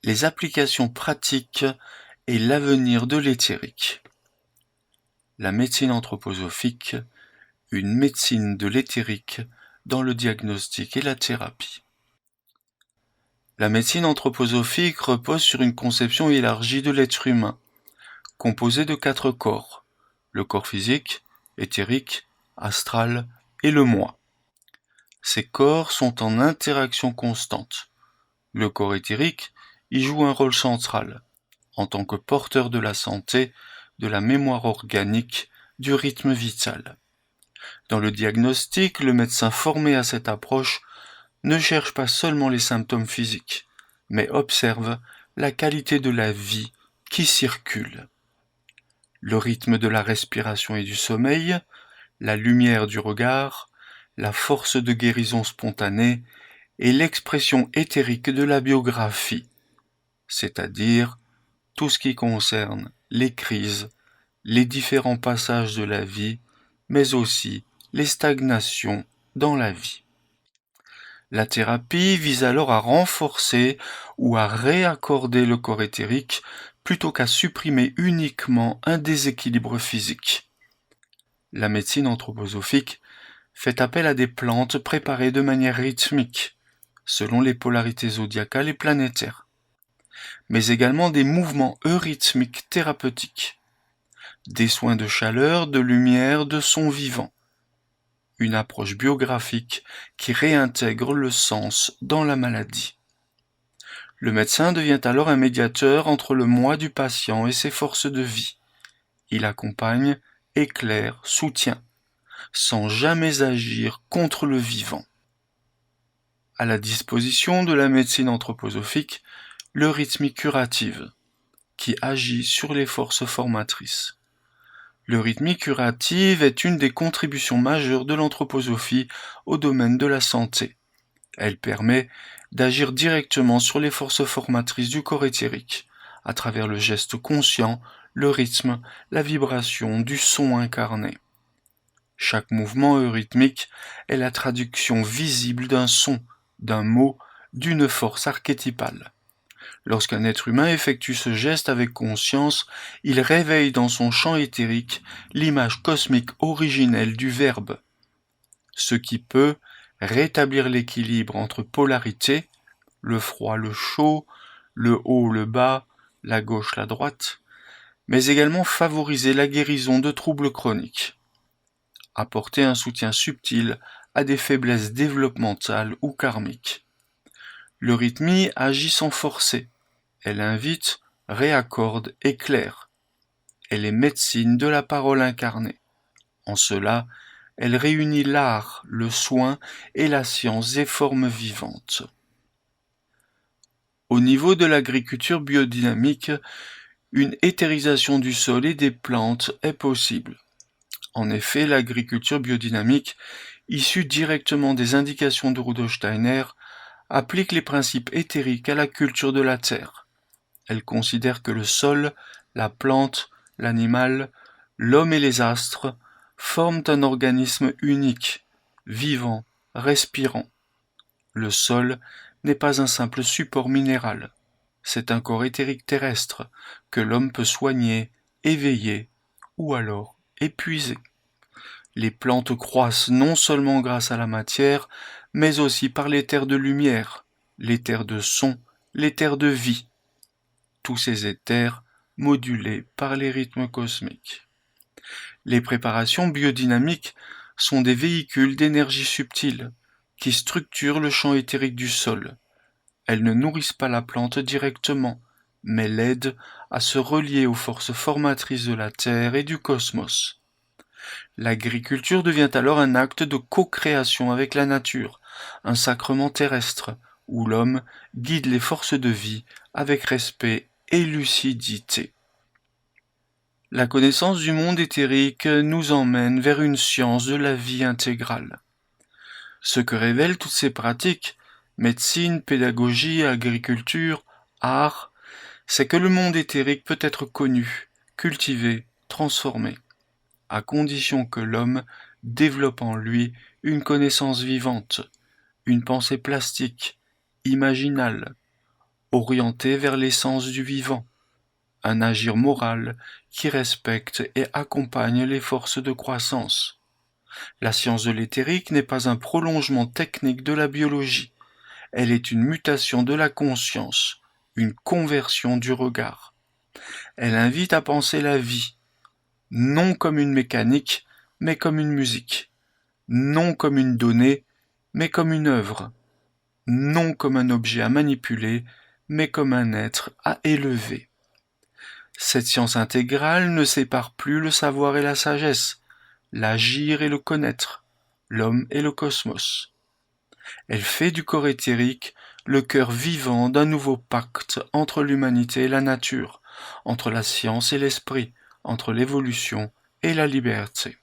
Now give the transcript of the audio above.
les applications pratiques et l'avenir de l'éthérique. La médecine anthroposophique, une médecine de l'éthérique dans le diagnostic et la thérapie. La médecine anthroposophique repose sur une conception élargie de l'être humain, composé de 4 corps, le corps physique, éthérique, astral et le moi. Ces corps sont en interaction constante. Le corps éthérique y joue un rôle central, en tant que porteur de la santé, de la mémoire organique, du rythme vital. Dans le diagnostic, le médecin formé à cette approche ne cherche pas seulement les symptômes physiques, mais observe la qualité de la vie qui circule. Le rythme de la respiration et du sommeil, la lumière du regard, la force de guérison spontanée et l'expression éthérique de la biographie, c'est-à-dire tout ce qui concerne les crises, les différents passages de la vie, mais aussi les stagnations dans la vie. La thérapie vise alors à renforcer ou à réaccorder le corps éthérique plutôt qu'à supprimer uniquement un déséquilibre physique. La médecine anthroposophique fait appel à des plantes préparées de manière rythmique, selon les polarités zodiacales et planétaires, mais également des mouvements eurythmiques thérapeutiques, des soins de chaleur, de lumière, de son vivant, une approche biographique qui réintègre le sens dans la maladie. Le médecin devient alors un médiateur entre le moi du patient et ses forces de vie. Il accompagne, éclaire, soutient, sans jamais agir contre le vivant. À la disposition de la médecine anthroposophique, l'eurythmie curative, qui agit sur les forces formatrices. L'eurythmie curative est une des contributions majeures de l'anthroposophie au domaine de la santé. Elle permet d'agir directement sur les forces formatrices du corps éthérique, à travers le geste conscient, le rythme, la vibration du son incarné. Chaque mouvement eurythmique est la traduction visible d'un son, d'un mot, d'une force archétypale. Lorsqu'un être humain effectue ce geste avec conscience, il réveille dans son champ éthérique l'image cosmique originelle du Verbe, ce qui peut rétablir l'équilibre entre polarités, le froid, le chaud, le haut, le bas, la gauche, la droite, mais également favoriser la guérison de troubles chroniques, apporter un soutien subtil à des faiblesses développementales ou karmiques. L'eurythmie agit sans forcer. Elle invite, réaccorde, éclaire. Elle est médecine de la parole incarnée. En cela, elle réunit l'art, le soin et la science et formes vivantes. Au niveau de l'agriculture biodynamique, une éthérisation du sol et des plantes est possible. En effet, l'agriculture biodynamique, issue directement des indications de Rudolf Steiner, applique les principes éthériques à la culture de la terre. Elle considère que le sol, la plante, l'animal, l'homme et les astres forment un organisme unique, vivant, respirant. Le sol n'est pas un simple support minéral, c'est un corps éthérique terrestre que l'homme peut soigner, éveiller ou alors épuiser. Les plantes croissent non seulement grâce à la matière, mais aussi par l'éther de lumière, l'éther de son, l'éther de vie. Tous ces éthers modulés par les rythmes cosmiques. Les préparations biodynamiques sont des véhicules d'énergie subtile qui structurent le champ éthérique du sol. Elles ne nourrissent pas la plante directement, mais l'aident à se relier aux forces formatrices de la Terre et du cosmos. L'agriculture devient alors un acte de co-création avec la nature, un sacrement terrestre, où l'homme guide les forces de vie avec respect et lucidité. La connaissance du monde éthérique nous emmène vers une science de la vie intégrale. Ce que révèlent toutes ces pratiques, médecine, pédagogie, agriculture, art, c'est que le monde éthérique peut être connu, cultivé, transformé, à condition que l'homme développe en lui une connaissance vivante, une pensée plastique, imaginale, orienté vers l'essence du vivant, un agir moral qui respecte et accompagne les forces de croissance. La science de l'éthérique n'est pas un prolongement technique de la biologie, elle est une mutation de la conscience, une conversion du regard. Elle invite à penser la vie, non comme une mécanique, mais comme une musique, non comme une donnée, mais comme une œuvre, non comme un objet à manipuler, mais comme un être à élever. Cette science intégrale ne sépare plus le savoir et la sagesse, l'agir et le connaître, l'homme et le cosmos. Elle fait du corps éthérique le cœur vivant d'un nouveau pacte entre l'humanité et la nature, entre la science et l'esprit, entre l'évolution et la liberté.